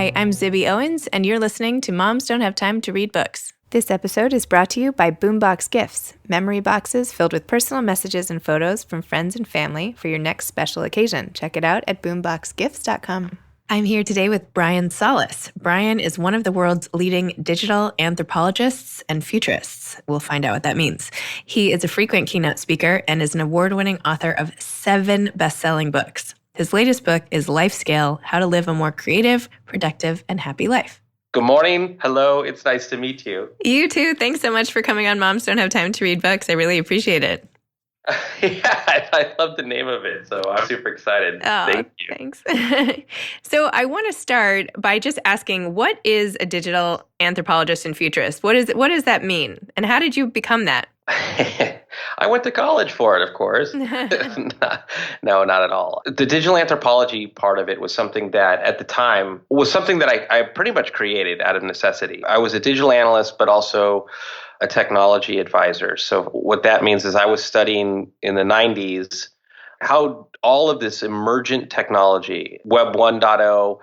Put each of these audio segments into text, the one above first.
Hi, I'm Zibby Owens, and you're listening to Moms Don't Have Time to Read Books. This episode is brought to you by Boombox Gifts, memory boxes filled with personal messages and photos from friends and family for your next special occasion. Check it out at boomboxgifts.com. I'm here today with Brian Solis. Brian is one of the world's leading digital anthropologists and futurists. We'll find out what that means. He is a frequent keynote speaker and is an award-winning author of 7 best-selling books. His latest book is LIFESCALE, How to Live a More Creative, Productive, and Happy Life. Good morning. Hello. It's nice to meet you. You too. Thanks so much for coming on Moms Don't Have Time to Read Books. I really appreciate it. Yeah, I love the name of it. So I'm super excited. Oh, Thank you. Thanks. So I want to start by just asking, what is a digital anthropologist and futurist? What does that mean? And how did you become that? I went to college for it, of course. No, not at all. The digital anthropology part of it was something that at the time was something that I pretty much created out of necessity. I was a digital analyst, but also a technology advisor. So what that means is I was studying in the 90s how all of this emergent technology, Web 1.0,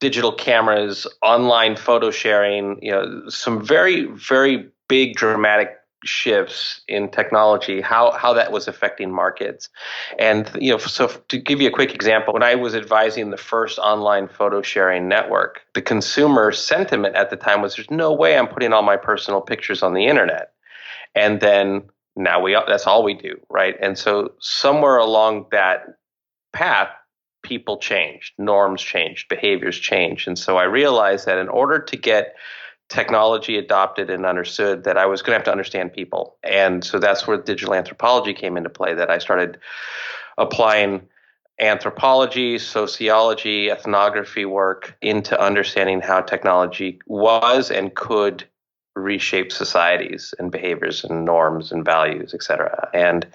digital cameras, online photo sharing, some very, very big dramatic shifts in technology, how that was affecting markets. And, so to give you a quick example, when I was advising the first online photo sharing network, the consumer sentiment at the time was, there's no way I'm putting all my personal pictures on the internet. And then now that's all we do, right? And so somewhere along that path, people changed, norms changed, behaviors changed. And so I realized that in order to get technology adopted and understood, that I was going to have to understand people. And so that's where digital anthropology came into play, that I started applying anthropology, sociology, ethnography work into understanding how technology was and could reshape societies and behaviors and norms and values, et cetera. And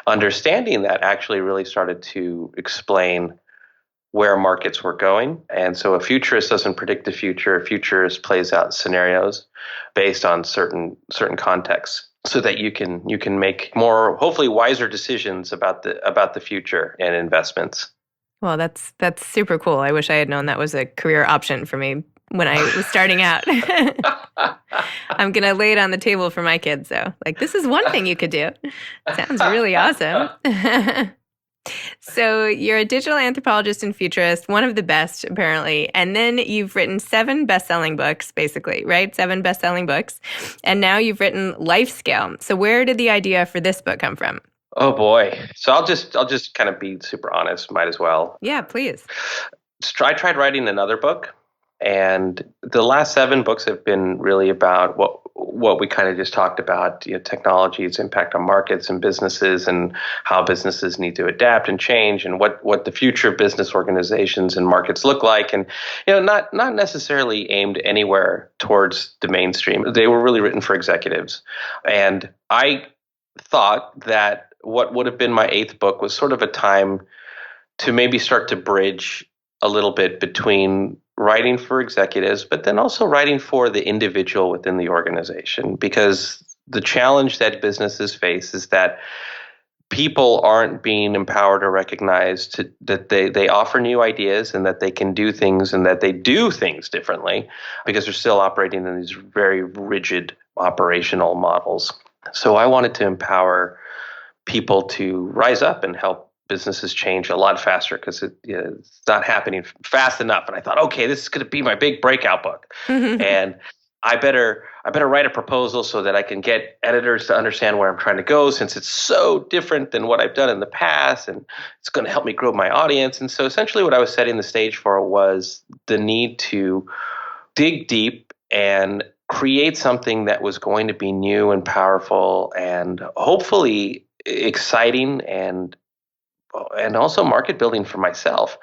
understanding that actually really started to explain where markets were going. And so a futurist doesn't predict the future. A futurist plays out scenarios based on certain contexts so that you can make more, hopefully wiser decisions about the future and investments. Well, that's super cool. I wish I had known that was a career option for me when I was starting out. I'm going to lay it on the table for my kids, though. Like, this is one thing you could do. Sounds really awesome. So you're a digital anthropologist and futurist, one of the best, apparently. And then you've written 7 best-selling books, basically, right? 7 best-selling books. And now you've written LIFESCALE. So where did the idea for this book come from? Oh, boy. So I'll just kind of be super honest, might as well. Yeah, please. I tried writing another book, and the last 7 books have been really about what we kind of just talked about, technology's impact on markets and businesses, and how businesses need to adapt and change, and what the future of business organizations and markets look like, and not necessarily aimed anywhere towards the mainstream. They were really written for executives, and I thought that what would have been my 8th book was sort of a time to maybe start to bridge a little bit between writing for executives, but then also writing for the individual within the organization. Because the challenge that businesses face is that people aren't being empowered or recognized that they offer new ideas and that they can do things and that they do things differently, because they're still operating in these very rigid operational models. So I wanted to empower people to rise up and help businesses change a lot faster, because it's not happening fast enough. And I thought, okay, this is going to be my big breakout book. And I better write a proposal so that I can get editors to understand where I'm trying to go, since it's so different than what I've done in the past, and it's going to help me grow my audience. And so essentially what I was setting the stage for was the need to dig deep and create something that was going to be new and powerful and hopefully exciting and also market building for myself.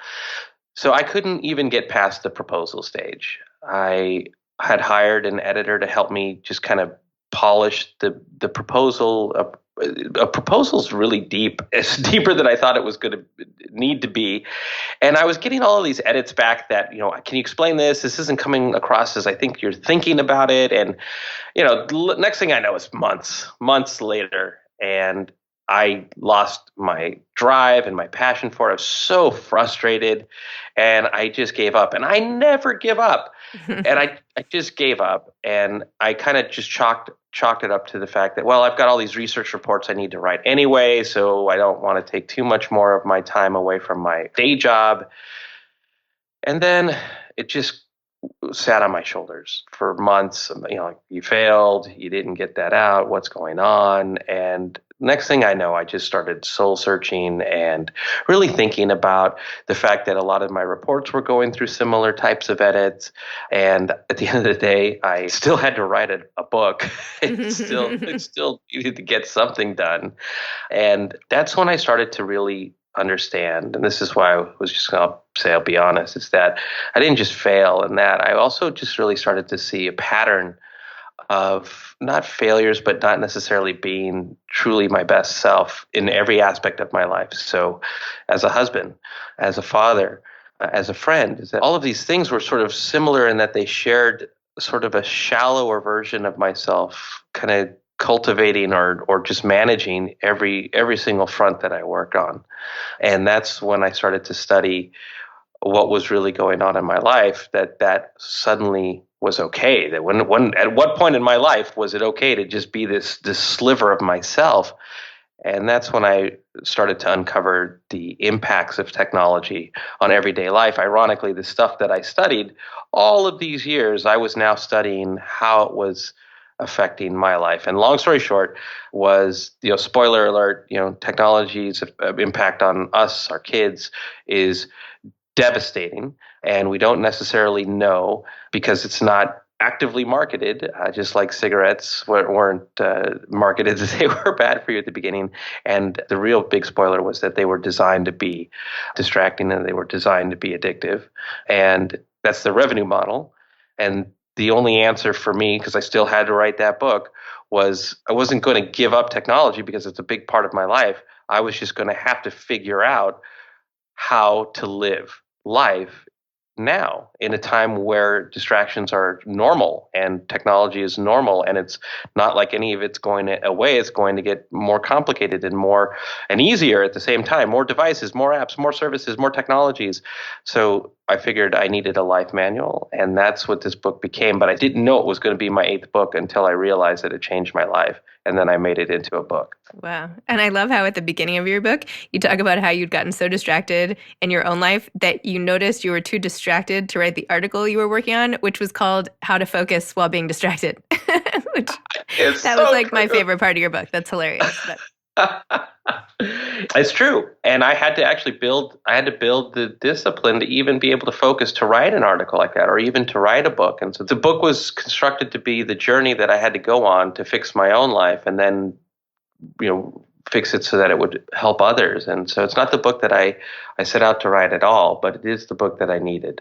So I couldn't even get past the proposal stage. I had hired an editor to help me just kind of polish the proposal. A proposal's really deep. It's deeper than I thought it was going to need to be. And I was getting all of these edits back that, can you explain this? This isn't coming across as I think you're thinking about it. And, next thing I know, it's months later. And I lost my drive and my passion for it. I was so frustrated, and I just gave up. And I never give up. And I just gave up, and I kind of just chalked it up to the fact that, well, I've got all these research reports I need to write anyway, so I don't want to take too much more of my time away from my day job. And then it just sat on my shoulders for months. Like, you failed, you didn't get that out, what's going on? And next thing I know, I just started soul searching and really thinking about the fact that a lot of my reports were going through similar types of edits. And at the end of the day, I still had to write a book. It still needed to get something done. And that's when I started to really understand, and this is why I was just going to say, I'll be honest, is that I didn't just fail in that. I also just really started to see a pattern of not failures, but not necessarily being truly my best self in every aspect of my life. So as a husband, as a father, as a friend, is that all of these things were sort of similar in that they shared sort of a shallower version of myself, kind of cultivating or just managing every single front that I work on. And that's when I started to study what was really going on in my life, that suddenly was okay. That when at what point in my life was it okay to just be this sliver of myself? And that's when I started to uncover the impacts of technology on everyday life. Ironically, the stuff that I studied all of these years, I was now studying how it was affecting my life. And long story short was, spoiler alert, technology's impact on us, our kids, is devastating. And we don't necessarily know because it's not actively marketed, just like cigarettes weren't marketed as they were bad for you at the beginning. And the real big spoiler was that they were designed to be distracting and they were designed to be addictive. And that's the revenue model. And the only answer for me, because I still had to write that book, was I wasn't going to give up technology because it's a big part of my life. I was just going to have to figure out how to live life now in a time where distractions are normal and technology is normal, and it's not like any of it's going away. It's going to get more complicated and more and easier at the same time. More devices, more apps, more services, more technologies. So I figured I needed a life manual, and that's what this book became. But I didn't know it was going to be my 8th book until I realized that it changed my life, and then I made it into a book. Wow. And I love how at the beginning of your book, you talk about how you'd gotten so distracted in your own life that you noticed you were too distracted to write the article you were working on, which was called How to Focus While Being Distracted. That was like my favorite part of your book. That's hilarious. It's true. And I had to build the discipline to even be able to focus to write an article like that, or even to write a book. And so the book was constructed to be the journey that I had to go on to fix my own life, and then fix it so that it would help others. And so it's not the book that I set out to write at all, but it is the book that I needed.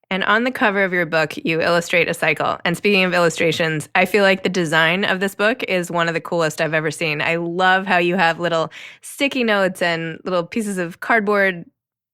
And on the cover of your book, you illustrate a cycle. And speaking of illustrations, I feel like the design of this book is one of the coolest I've ever seen. I love how you have little sticky notes and little pieces of cardboard.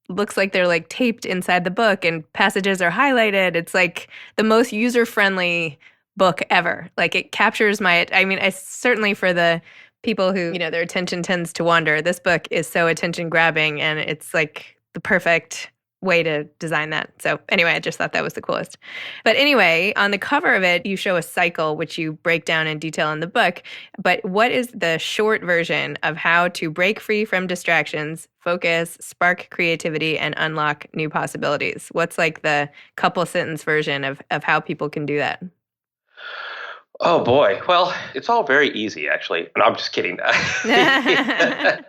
Looks like they're like taped inside the book, and passages are highlighted. It's like the most user-friendly book ever. Like, it captures I certainly for the people who, their attention tends to wander, this book is so attention grabbing, and it's like the perfect way to design that. So anyway, I just thought that was the coolest. But anyway, on the cover of it, you show a cycle, which you break down in detail in the book. But what is the short version of how to break free from distractions, focus, spark creativity, and unlock new possibilities? What's like the couple sentence version of how people can do that? Oh, boy. Well, it's all very easy, actually. No, I'm just kidding. I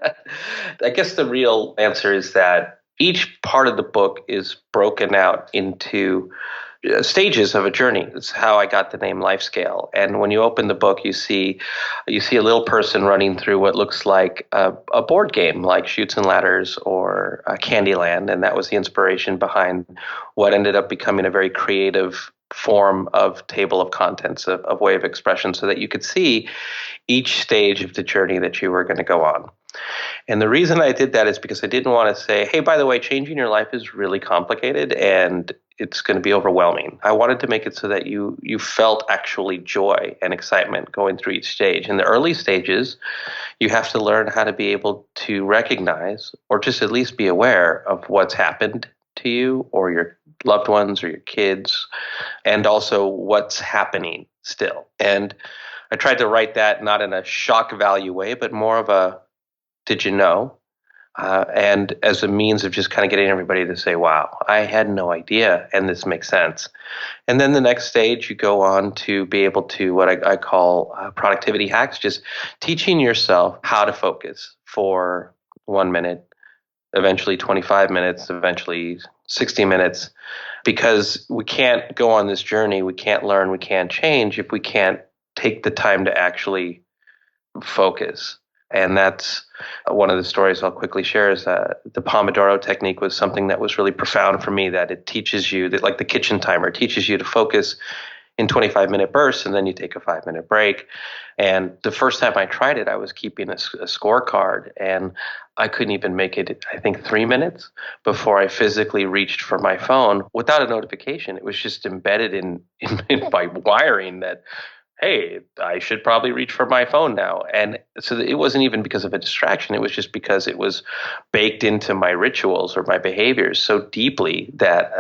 guess the real answer is that each part of the book is broken out into stages of a journey. It's how I got the name LIFESCALE. And when you open the book, you see a little person running through what looks like a board game, like Chutes and Ladders or Candyland. And that was the inspiration behind what ended up becoming a very creative form of table of contents, of way of expression, so that you could see each stage of the journey that you were going to go on. And the reason I did that is because I didn't want to say, hey, by the way, changing your life is really complicated and it's going to be overwhelming. I wanted to make it so that you felt actually joy and excitement going through each stage. In the early stages, you have to learn how to be able to recognize or just at least be aware of what's happened to you or your loved ones or your kids, and also what's happening still. And I tried to write that not in a shock value way, but more of a did you know? And as a means of just kind of getting everybody to say, wow, I had no idea, and this makes sense. And then the next stage, you go on to be able to what I call productivity hacks, just teaching yourself how to focus for 1 minute, eventually 25 minutes, eventually 60 minutes, because we can't go on this journey, we can't learn, we can't change if we can't take the time to actually focus. And that's one of the stories I'll quickly share is the Pomodoro technique was something that was really profound for me, that it teaches you that, like the kitchen timer, teaches you to focus in 25-minute bursts, and then you take a 5-minute break. And the first time I tried it, I was keeping a scorecard, and I couldn't even make it, I think, 3 minutes before I physically reached for my phone without a notification. It was just embedded in my wiring that, hey, I should probably reach for my phone now. And so it wasn't even because of a distraction. It was just because it was baked into my rituals or my behaviors so deeply that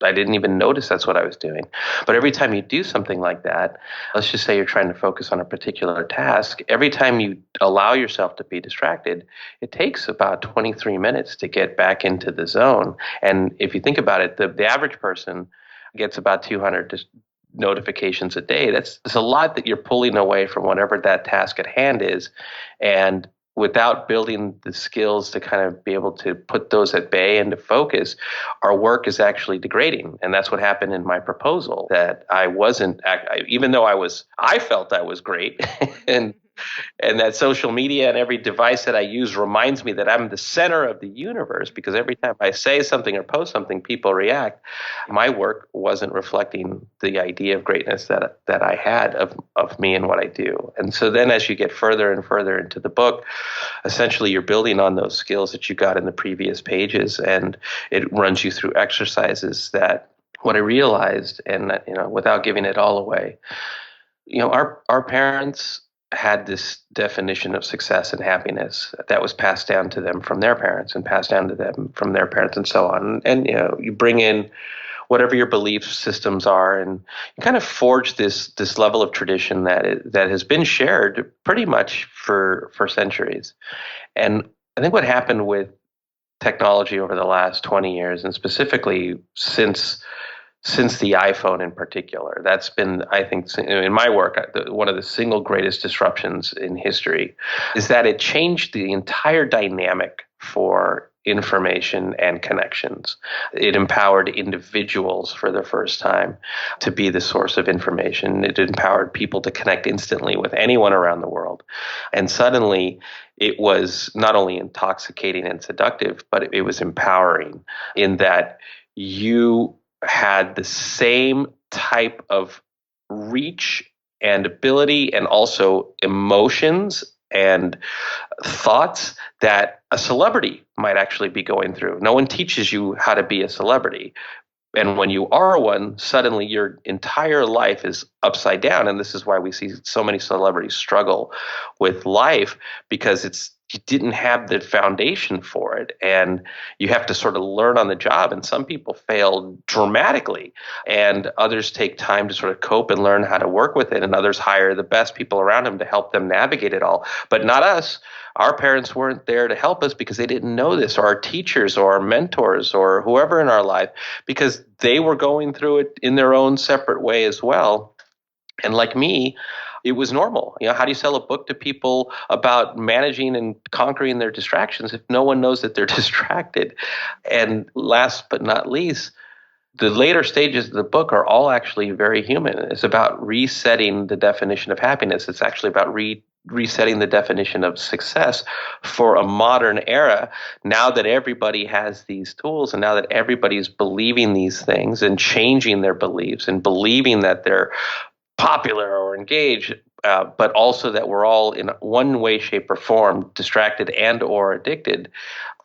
I didn't even notice that's what I was doing. But every time you do something like that, let's just say you're trying to focus on a particular task, every time you allow yourself to be distracted, it takes about 23 minutes to get back into the zone. And if you think about it, the average person gets about 200 notifications a day. That's a lot that you're pulling away from whatever that task at hand is. And without building the skills to kind of be able to put those at bay and to focus, our work is actually degrading. And that's what happened in my proposal, that I wasn't, even though I felt I was great and that social media and every device that I use reminds me that I'm the center of the universe, because every time I say something or post something, people react. My work wasn't reflecting the idea of greatness that I had of me and what I do. And so then as you get further and further into the book, essentially you're building on those skills that you got in the previous pages, and it runs you through exercises that what I realized, and without giving it all away, our parents had this definition of success and happiness that was passed down to them from their parents and passed down to them from their parents and so on. And you bring in whatever your belief systems are, and you kind of forge this level of tradition that has been shared pretty much for centuries. And I think what happened with technology over the last 20 years, and specifically since the iPhone in particular, that's been, I think, in my work, one of the single greatest disruptions in history, is that it changed the entire dynamic for information and connections. It empowered individuals for the first time to be the source of information. It empowered people to connect instantly with anyone around the world. And suddenly, it was not only intoxicating and seductive, but it was empowering in that you had the same type of reach and ability and also emotions and thoughts that a celebrity might actually be going through. No one teaches you how to be a celebrity. And when you are one, suddenly your entire life is upside down. And this is why we see so many celebrities struggle with life, because you didn't have the foundation for it, and you have to sort of learn on the job. And some people fail dramatically, and others take time to sort of cope and learn how to work with it, and others hire the best people around them to help them navigate it all. But not us. Our parents weren't there to help us because they didn't know this, or our teachers or our mentors or whoever in our life, because they were going through it in their own separate way as well. And like me, it was normal. How do you sell a book to people about managing and conquering their distractions if no one knows that they're distracted? And last but not least, the later stages of the book are all actually very human. It's about resetting the definition of happiness. It's actually about resetting the definition of success for a modern era. Now that everybody has these tools, and now that everybody's believing these things and changing their beliefs and believing that they're popular or engaged, but also that we're all in one way, shape, or form distracted and or addicted,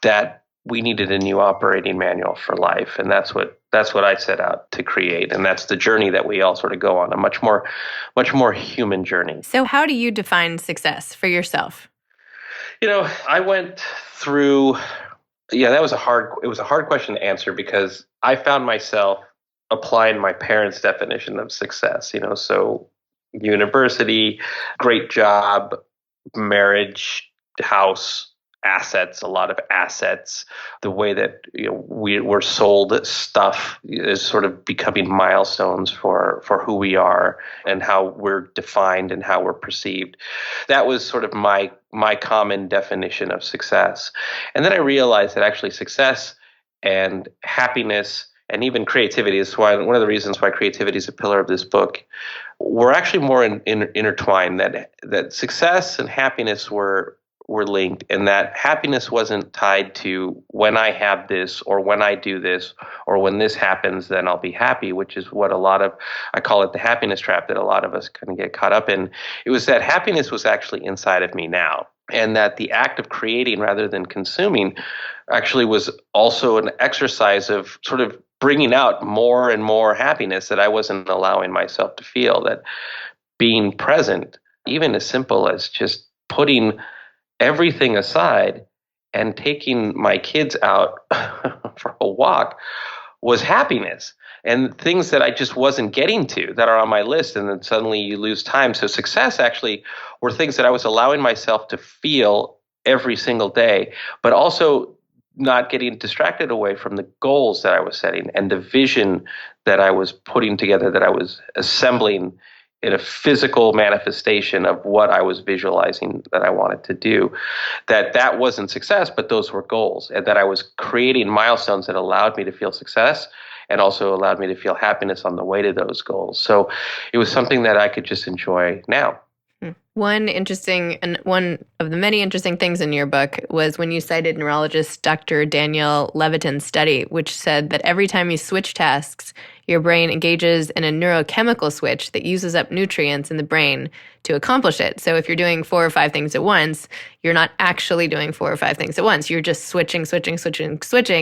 that we needed a new operating manual for life. And that's what I set out to create. And that's the journey that we all sort of go on, a much more human journey. So how do you define success for yourself? I went through, yeah, it was a hard question to answer because I found myself applying my parents' definition of success, so university, great job, marriage, house, assets, a lot of assets. The way that we were sold stuff is sort of becoming milestones for who we are and how we're defined and how we're perceived. That was sort of my common definition of success. And then I realized that actually success and happiness and even creativity is why one of the reasons why creativity is a pillar of this book. We're actually more intertwined. That success and happiness were linked, and that happiness wasn't tied to when I have this or when I do this or when this happens, then I'll be happy, which is what I call it the happiness trap that a lot of us kind of get caught up in. It was that happiness was actually inside of me now, and that the act of creating rather than consuming actually was also an exercise of sort of bringing out more and more happiness that I wasn't allowing myself to feel. That being present, even as simple as just putting everything aside and taking my kids out for a walk, was happiness. And things that I just wasn't getting to that are on my list, and then suddenly you lose time. So success actually were things that I was allowing myself to feel every single day, but also not getting distracted away from the goals that I was setting and the vision that I was putting together, that I was assembling in a physical manifestation of what I was visualizing that I wanted to do. That wasn't success, but those were goals, and that I was creating milestones that allowed me to feel success and also allowed me to feel happiness on the way to those goals. So it was something that I could just enjoy now. One of the many interesting things in your book was when you cited neurologist Dr. Daniel Levitin's study, which said that every time you switch tasks, your brain engages in a neurochemical switch that uses up nutrients in the brain to accomplish it. So if you're doing 4 or 5 things at once, you're not actually doing 4 or 5 things at once. You're just switching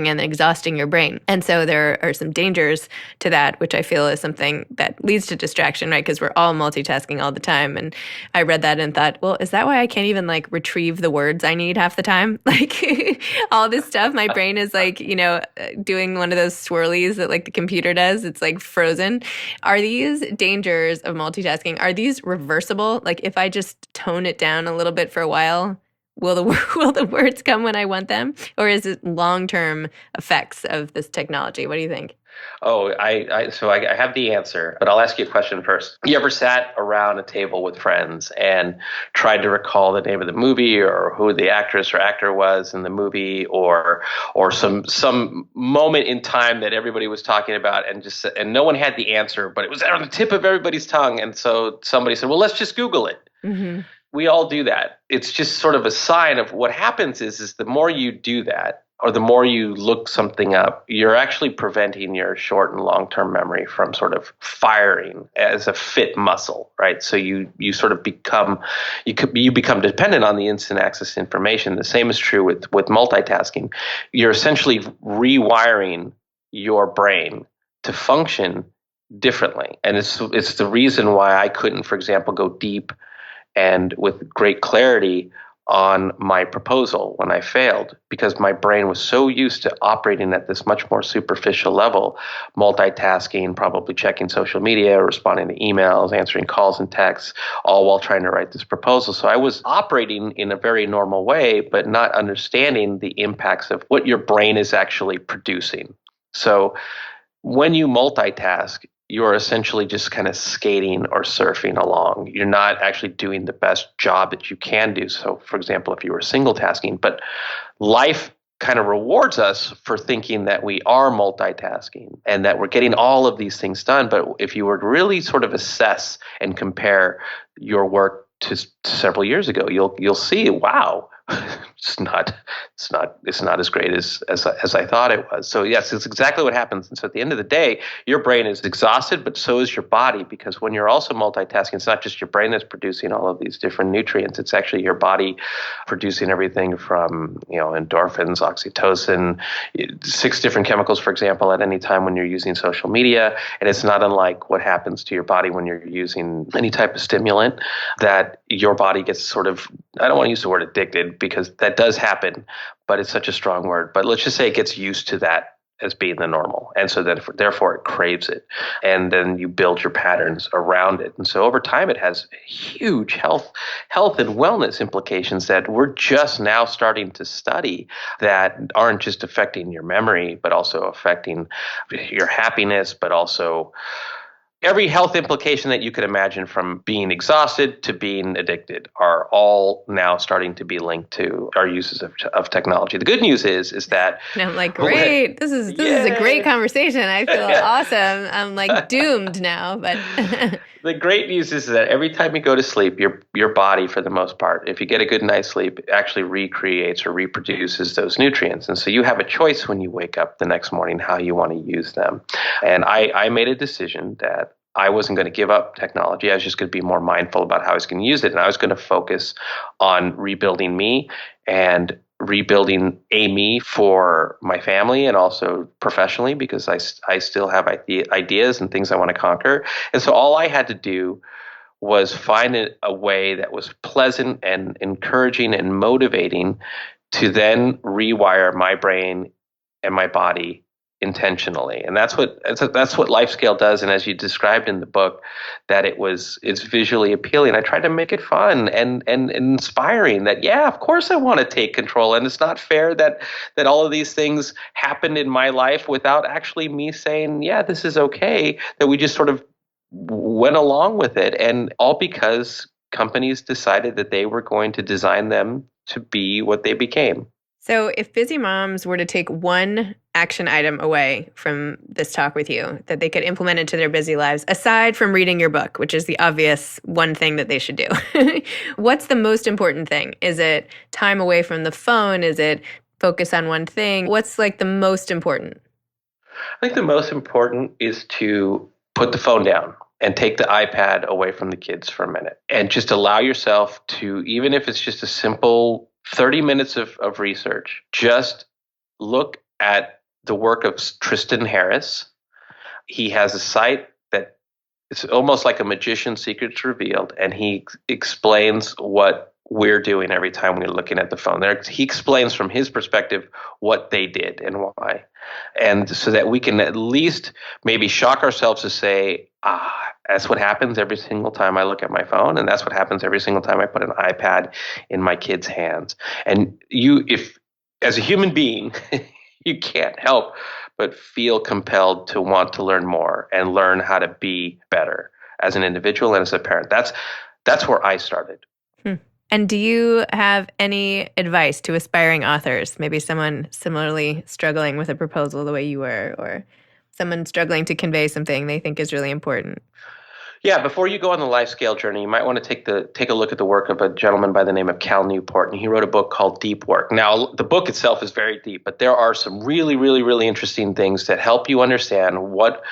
and exhausting your brain. And so there are some dangers to that, which I feel is something that leads to distraction, right? Because we're all multitasking all the time. And I read that and thought, well, is that why I can't even retrieve the words I need half the time? All this stuff, my brain is doing one of those swirlies that the computer does. It's frozen. Are these dangers of multitasking, are these reversible? If I just tone it down a little bit for a while, will the words come when I want them? Or is it long-term effects of this technology? What do you think? Oh, I have the answer, but I'll ask you a question first. You ever sat around a table with friends and tried to recall the name of the movie or who the actress or actor was in the movie, or some moment in time that everybody was talking about, and no one had the answer, but it was on the tip of everybody's tongue, and so somebody said, "Well, let's just Google it." Mm-hmm. We all do that. It's just sort of a sign of what happens is the more you do that, or the more you look something up, you're actually preventing your short and long-term memory from sort of firing as a fit muscle, right? So you sort of become dependent on the instant access to information. The same is true with multitasking. You're essentially rewiring your brain to function differently. And it's the reason why I couldn't, for example, go deep and with great clarity on my proposal when I failed, because my brain was so used to operating at this much more superficial level, multitasking, probably checking social media, responding to emails, answering calls and texts, all while trying to write this proposal. So I was operating in a very normal way, but not understanding the impacts of what your brain is actually producing. So when you multitask, you're essentially just kind of skating or surfing along. You're not actually doing the best job that you can do. So, for example, if you were single tasking, but life kind of rewards us for thinking that we are multitasking and that we're getting all of these things done. But if you were to really sort of assess and compare your work to several years ago, you'll see, wow, it's not as great as I thought it was. So yes, it's exactly what happens. And so at the end of the day, your brain is exhausted, but so is your body, because when you're also multitasking, it's not just your brain that's producing all of these different nutrients. It's actually your body producing everything from endorphins, oxytocin, 6 different chemicals, for example, at any time when you're using social media. And it's not unlike what happens to your body when you're using any type of stimulant, that your body gets sort of, I don't want to use the word addicted because that does happen, but it's such a strong word. But let's just say it gets used to that as being the normal. And so then therefore it craves it. And then you build your patterns around it. And so over time, it has huge health and wellness implications that we're just now starting to study, that aren't just affecting your memory, but also affecting your happiness, but also every health implication that you could imagine, from being exhausted to being addicted, are all now starting to be linked to our uses of technology. The good news is that, and I'm like, great, this is a great conversation. I feel awesome. I'm like doomed now, but the great news is that every time you go to sleep, your body, for the most part, if you get a good night's sleep, actually recreates or reproduces those nutrients. And so you have a choice when you wake up the next morning how you want to use them. And I made a decision that I wasn't going to give up technology. I was just going to be more mindful about how I was going to use it. And I was going to focus on rebuilding me and rebuilding me for my family and also professionally, because I still have ideas and things I want to conquer. And so all I had to do was find a way that was pleasant and encouraging and motivating to then rewire my brain and my body intentionally. And that's what LifeScale does. And as you described in the book, that it's visually appealing. I tried to make it fun and inspiring, that, yeah, of course I want to take control. And it's not fair that all of these things happened in my life without actually me saying, yeah, this is okay, that we just sort of went along with it. And all because companies decided that they were going to design them to be what they became. So if busy moms were to take one action item away from this talk with you that they could implement into their busy lives, aside from reading your book, which is the obvious one thing that they should do, what's the most important thing? Is it time away from the phone? Is it focus on one thing? What's like the most important? I think the most important is to put the phone down and take the iPad away from the kids for a minute and just allow yourself to, even if it's just a simple 30 minutes of research, just look at the work of Tristan Harris. He has a site that it's almost like a magician's secrets revealed, and he explains what we're doing every time we're looking at the phone. He explains from his perspective what they did and why. And so that we can at least maybe shock ourselves to say, that's what happens every single time I look at my phone, and that's what happens every single time I put an iPad in my kids' hands. And if as a human being, you can't help but feel compelled to want to learn more and learn how to be better as an individual and as a parent. That's where I started. And do you have any advice to aspiring authors, maybe someone similarly struggling with a proposal the way you were, or someone struggling to convey something they think is really important? Yeah, before you go on the LifeScale journey, you might want to take a look at the work of a gentleman by the name of Cal Newport, and he wrote a book called Deep Work. Now, the book itself is very deep, but there are some really, really, really interesting things that help you understand what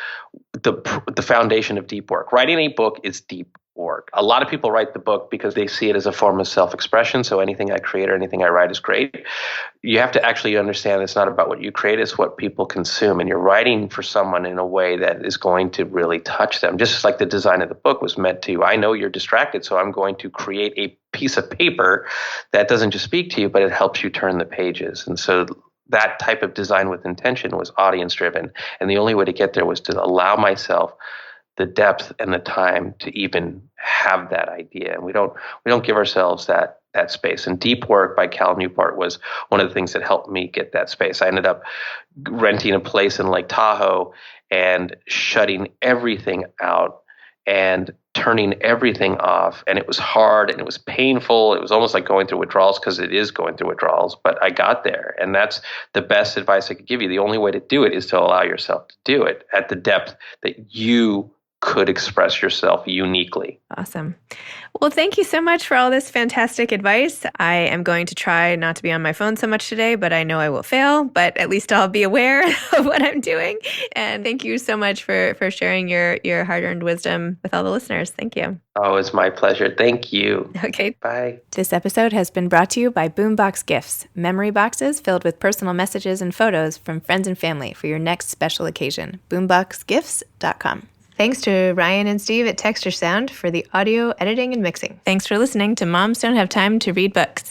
the foundation of deep work. Writing a book is deep work. A lot of people write the book because they see it as a form of self-expression. So anything I create or anything I write is great. You have to actually understand it's not about what you create, it's what people consume. And you're writing for someone in a way that is going to really touch them. Just like the design of the book was meant to, I know you're distracted, so I'm going to create a piece of paper that doesn't just speak to you, but it helps you turn the pages. And so that type of design with intention was audience driven. And the only way to get there was to allow myself the depth and the time to even have that idea. And we don't give ourselves that space. And Deep Work by Cal Newport was one of the things that helped me get that space. I ended up renting a place in Lake Tahoe and shutting everything out and turning everything off. And it was hard and it was painful. It was almost like going through withdrawals, because it is going through withdrawals, but I got there. And that's the best advice I could give you. The only way to do it is to allow yourself to do it at the depth that you could express yourself uniquely. Awesome. Well, thank you so much for all this fantastic advice. I am going to try not to be on my phone so much today, but I know I will fail, but at least I'll be aware of what I'm doing. And thank you so much for sharing your hard-earned wisdom with all the listeners. Thank you. Oh, it's my pleasure. Thank you. Okay. Bye. This episode has been brought to you by Boombox Gifts, memory boxes filled with personal messages and photos from friends and family for your next special occasion. boomboxgifts.com. Thanks to Ryan and Steve at Texture Sound for the audio editing and mixing. Thanks for listening to Moms Don't Have Time to Read Books.